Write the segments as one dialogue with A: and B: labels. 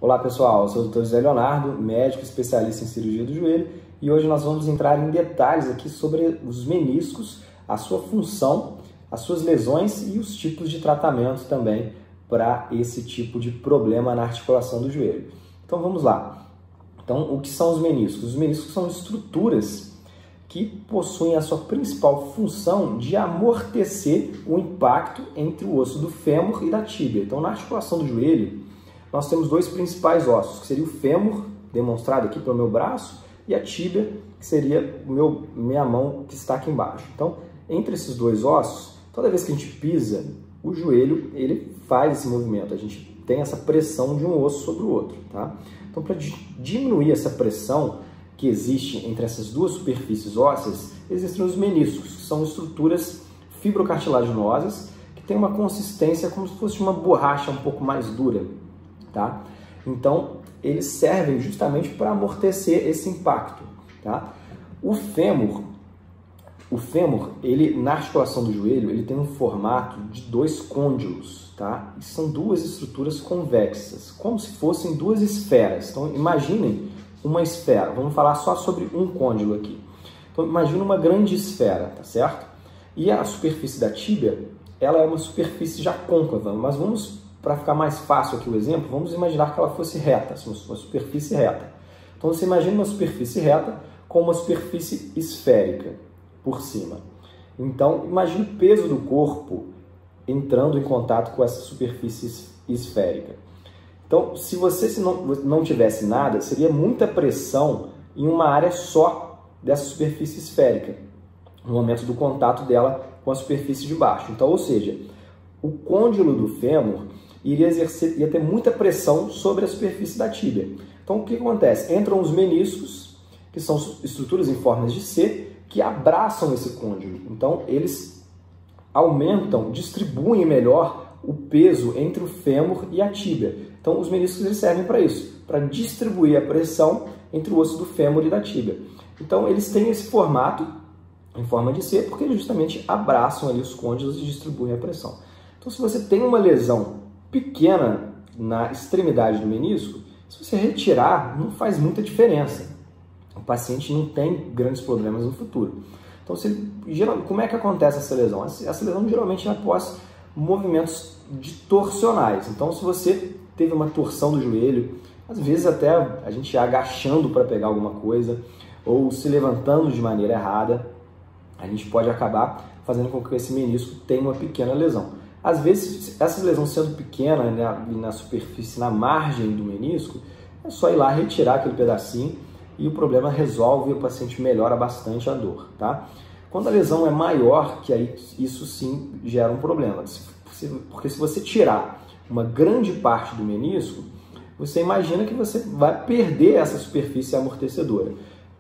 A: Olá pessoal, eu sou o Dr. José Leonardo, médico especialista em cirurgia do joelho, e hoje nós vamos entrar em detalhes aqui sobre os meniscos, a sua função, as suas lesões e os tipos de tratamento também para esse tipo de problema na articulação do joelho. Então vamos lá. Então, o que são os meniscos? Os meniscos são estruturas que possuem a sua principal função de amortecer o impacto entre o osso do fêmur e da tíbia. Então, na articulação do joelho, nós temos dois principais ossos, que seria o fêmur, demonstrado aqui pelo meu braço, e a tíbia, que seria minha mão que está aqui embaixo. Então, entre esses dois ossos, toda vez que a gente pisa, o joelho ele faz esse movimento, a gente tem essa pressão de um osso sobre o outro, tá? Então, para diminuir essa pressão que existe entre essas duas superfícies ósseas, existem os meniscos, que são estruturas fibrocartilaginosas que têm uma consistência como se fosse uma borracha um pouco mais dura, tá? Então, eles servem justamente para amortecer esse impacto, tá? O fêmur, ele na articulação do joelho, ele tem um formato de dois côndilos, tá? E são duas estruturas convexas, como se fossem duas esferas. Então, imaginem uma esfera. Vamos falar só sobre um côndilo aqui. Então, imagine uma grande esfera, tá certo? E a superfície da tíbia, ela é uma superfície já côncava, mas vamos, para ficar mais fácil aqui o exemplo, vamos imaginar que ela fosse reta, uma superfície reta. Então, você imagina uma superfície reta com uma superfície esférica por cima. Então, imagine o peso do corpo entrando em contato com essa superfície esférica. Então, se você não tivesse nada, seria muita pressão em uma área só dessa superfície esférica, no momento do contato dela com a superfície de baixo. Então, ou seja, o côndilo do fêmur ia ter muita pressão sobre a superfície da tíbia. Então, o que acontece? Entram os meniscos, que são estruturas em formas de C, que abraçam esse côndilo. Então, eles aumentam, distribuem melhor o peso entre o fêmur e a tíbia. Então, os meniscos eles servem para isso, para distribuir a pressão entre o osso do fêmur e da tíbia. Então, eles têm esse formato em forma de C, porque eles justamente abraçam ali os côndilos e distribuem a pressão. Então, se você tem uma lesão pequena na extremidade do menisco, se você retirar, não faz muita diferença. O paciente não tem grandes problemas no futuro. Então, como é que acontece essa lesão? Essa lesão geralmente é após movimentos torcionais. Então, se você teve uma torção do joelho, às vezes até a gente agachando para pegar alguma coisa ou se levantando de maneira errada, a gente pode acabar fazendo com que esse menisco tenha uma pequena lesão. Às vezes, essa lesão sendo pequena, né, na superfície, na margem do menisco, é só ir lá retirar aquele pedacinho e o problema resolve e o paciente melhora bastante a dor, tá? Quando a lesão é maior, que aí isso sim gera um problema, porque se você tirar uma grande parte do menisco, você imagina que você vai perder essa superfície amortecedora.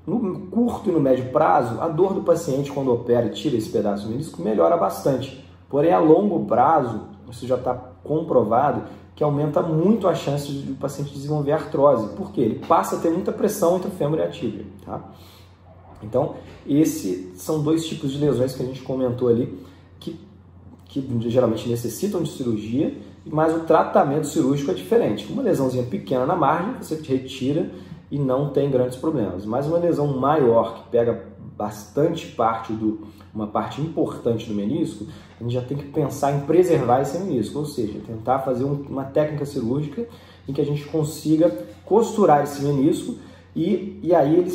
A: No curto e no médio prazo, a dor do paciente quando opera e tira esse pedaço do menisco melhora bastante. Porém, a longo prazo, isso já está comprovado, que aumenta muito a chance de o paciente desenvolver artrose. Por quê? Ele passa a ter muita pressão entre o fêmur e a tíbia, tá? Então, esses são dois tipos de lesões que a gente comentou ali, que geralmente necessitam de cirurgia, mas o tratamento cirúrgico é diferente. Uma lesãozinha pequena na margem, você retira e não tem grandes problemas. Mas uma lesão maior, que pega bastante uma parte importante do menisco, a gente já tem que pensar em preservar esse menisco, ou seja, tentar fazer uma técnica cirúrgica em que a gente consiga costurar esse menisco e aí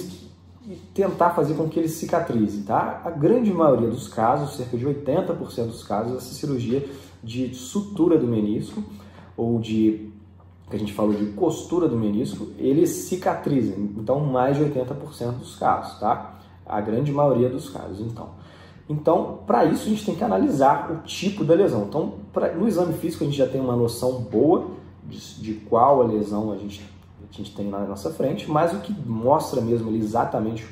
A: tentar fazer com que ele cicatrize, tá? A grande maioria dos casos, cerca de 80% dos casos, essa cirurgia de sutura do menisco ou que a gente falou de costura do menisco, eles cicatrizam, então mais de 80% dos casos, tá? A grande maioria dos casos, então para isso a gente tem que analisar o tipo da lesão. Então, no exame físico a gente já tem uma noção boa de qual a lesão a gente tem na nossa frente, mas o que mostra mesmo ali exatamente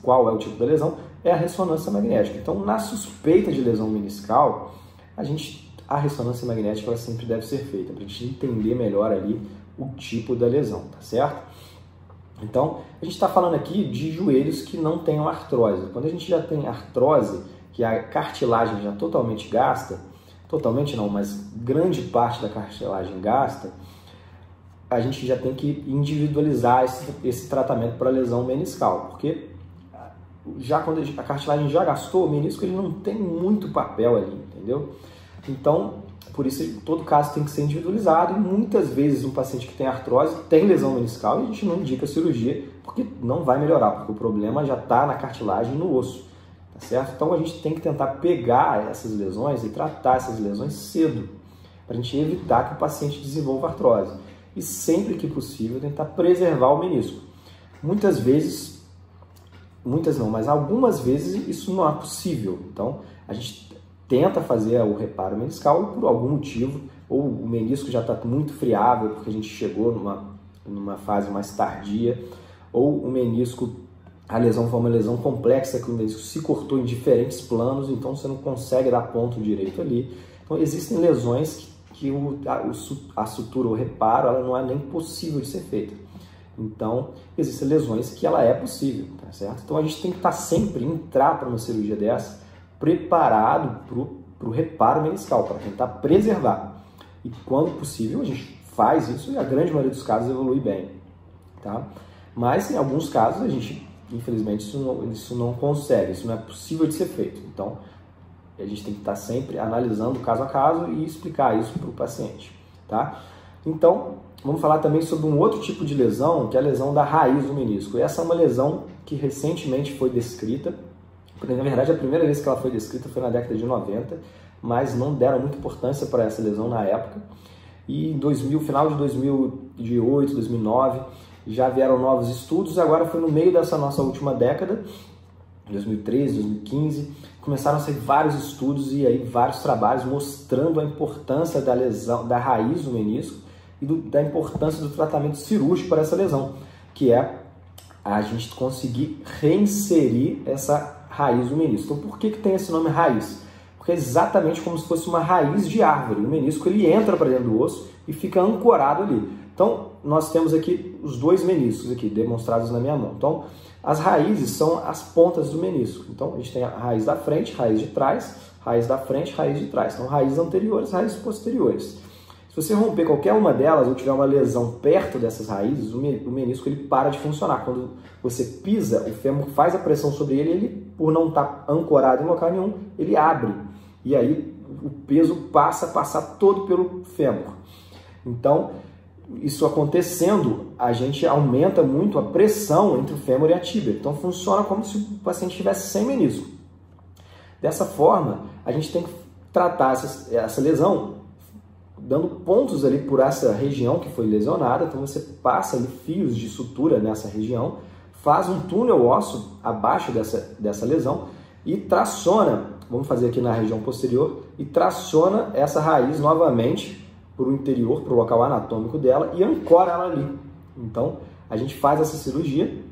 A: qual é o tipo da lesão é a ressonância magnética. Então, na suspeita de lesão meniscal, a ressonância magnética ela sempre deve ser feita, para a gente entender melhor ali o tipo da lesão, tá certo? Então, a gente está falando aqui de joelhos que não tenham artrose. Quando a gente já tem artrose, que a cartilagem já totalmente gasta, totalmente não, mas grande parte da cartilagem gasta, a gente já tem que individualizar esse tratamento para lesão meniscal, porque já quando a cartilagem já gastou, o menisco ele não tem muito papel ali, entendeu? Então, por isso, todo caso tem que ser individualizado, e muitas vezes um paciente que tem artrose tem lesão meniscal e a gente não indica cirurgia, porque não vai melhorar, porque o problema já está na cartilagem e no osso, tá certo? Então a gente tem que tentar pegar essas lesões e tratar essas lesões cedo, para a gente evitar que o paciente desenvolva artrose. E sempre que possível tentar preservar o menisco. Muitas vezes, muitas não, mas algumas vezes isso não é possível. Então a gente tenta fazer o reparo meniscal e por algum motivo, ou o menisco já está muito friável porque a gente chegou numa fase mais tardia, ou o menisco, a lesão foi uma lesão complexa que o menisco se cortou em diferentes planos, então você não consegue dar ponto direito ali. Então existem lesões que a sutura, o reparo, ela não é nem possível de ser feita. Então, existem lesões que ela é possível, tá certo? Então, a gente tem que estar sempre, entrar para uma cirurgia dessa, preparado para o reparo meniscal, para tentar preservar. E, quando possível, a gente faz isso e a grande maioria dos casos evolui bem, tá? Mas, em alguns casos, a gente, infelizmente, isso não consegue, isso não é possível de ser feito. Então, a gente tem que estar sempre analisando caso a caso e explicar isso para o paciente, tá? Então, vamos falar também sobre um outro tipo de lesão, que é a lesão da raiz do menisco. Essa é uma lesão que recentemente foi descrita. Na verdade, a primeira vez que ela foi descrita foi na década de 90, mas não deram muita importância para essa lesão na época. E em final de 2008, 2009, já vieram novos estudos. Agora foi no meio dessa nossa última década, 2013, 2015, começaram a sair vários estudos e aí vários trabalhos mostrando a importância da lesão, da raiz do menisco e da importância do tratamento cirúrgico para essa lesão, que é a gente conseguir reinserir essa raiz do menisco. Então, por que tem esse nome raiz? Porque é exatamente como se fosse uma raiz de árvore. O menisco ele entra para dentro do osso e fica ancorado ali. Então, nós temos aqui os dois meniscos aqui demonstrados na minha mão. Então, as raízes são as pontas do menisco. Então, a gente tem a raiz da frente, raiz de trás, raiz da frente, raiz de trás. Então, raízes anteriores, raízes posteriores. Se você romper qualquer uma delas ou tiver uma lesão perto dessas raízes, o menisco ele para de funcionar. Quando você pisa, o fêmur faz a pressão sobre ele, ele, por não estar ancorado em local nenhum, ele abre. E aí o peso passa a passar todo pelo fêmur. Então, isso acontecendo, a gente aumenta muito a pressão entre o fêmur e a tíbia. Então, funciona como se o paciente estivesse sem menisco. Dessa forma, a gente tem que tratar essa lesão dando pontos ali por essa região que foi lesionada. Então, você passa ali fios de sutura nessa região, faz um túnel ósseo abaixo dessa lesão e traciona, vamos fazer aqui na região posterior, e traciona essa raiz novamente para o interior, para o local anatômico dela e ancora ela ali. Então, a gente faz essa cirurgia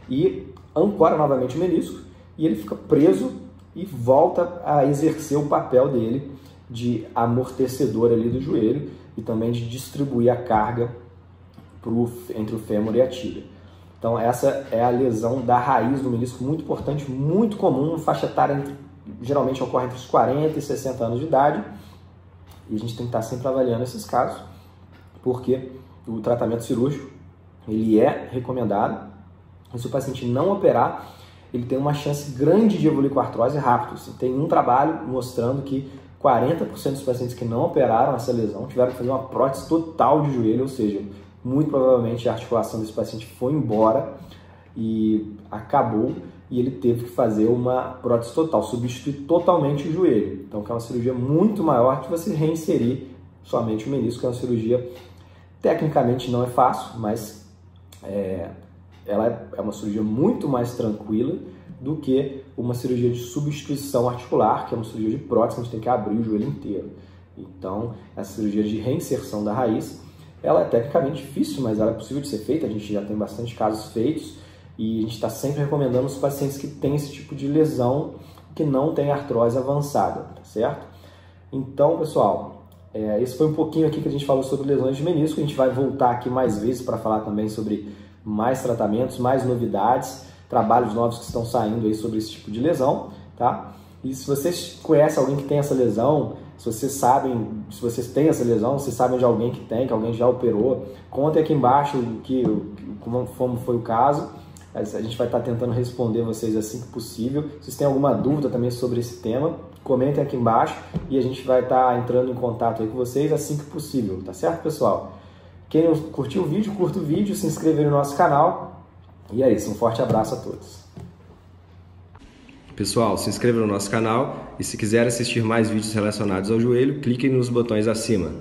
A: e ancora novamente o menisco e ele fica preso e volta a exercer o papel dele de amortecedor ali do joelho e também de distribuir a carga entre o fêmur e a tíbia. Então, essa é a lesão da raiz do menisco, muito importante, muito comum, faixa etária geralmente ocorre entre os 40 e 60 anos de idade. E a gente tem que estar sempre avaliando esses casos, porque o tratamento cirúrgico ele é recomendado. E se o paciente não operar, ele tem uma chance grande de evoluir com artrose rápido. Assim, tem um trabalho mostrando que 40% dos pacientes que não operaram essa lesão tiveram que fazer uma prótese total de joelho, ou seja, muito provavelmente a articulação desse paciente foi embora e acabou, e ele teve que fazer uma prótese total, substituir totalmente o joelho. Então, que é uma cirurgia muito maior que você reinserir somente o menisco, que é uma cirurgia, tecnicamente não é fácil, mas ela é uma cirurgia muito mais tranquila do que uma cirurgia de substituição articular, que é uma cirurgia de prótese, a gente tem que abrir o joelho inteiro. Então, essa cirurgia de reinserção da raiz, ela é tecnicamente difícil, mas ela é possível de ser feita, a gente já tem bastante casos feitos, e a gente está sempre recomendando os pacientes que têm esse tipo de lesão, que não tem artrose avançada, tá certo? Então, pessoal, esse foi um pouquinho aqui que a gente falou sobre lesões de menisco. A gente vai voltar aqui mais vezes para falar também sobre mais tratamentos, mais novidades, trabalhos novos que estão saindo aí sobre esse tipo de lesão, tá? E se vocês conhecem alguém que tem essa lesão, Se vocês sabem, se vocês têm essa lesão, vocês sabem de alguém que tem, que alguém já operou, contem aqui embaixo como foi o caso. A gente vai estar tentando responder vocês assim que possível. Se vocês têm alguma dúvida também sobre esse tema, comentem aqui embaixo e a gente vai estar entrando em contato aí com vocês assim que possível, tá certo, pessoal? Quem curtiu o vídeo, curta o vídeo, se inscrever no nosso canal. E é isso, um forte abraço a todos.
B: Pessoal, se inscreva no nosso canal e se quiser assistir mais vídeos relacionados ao joelho, clique nos botões acima.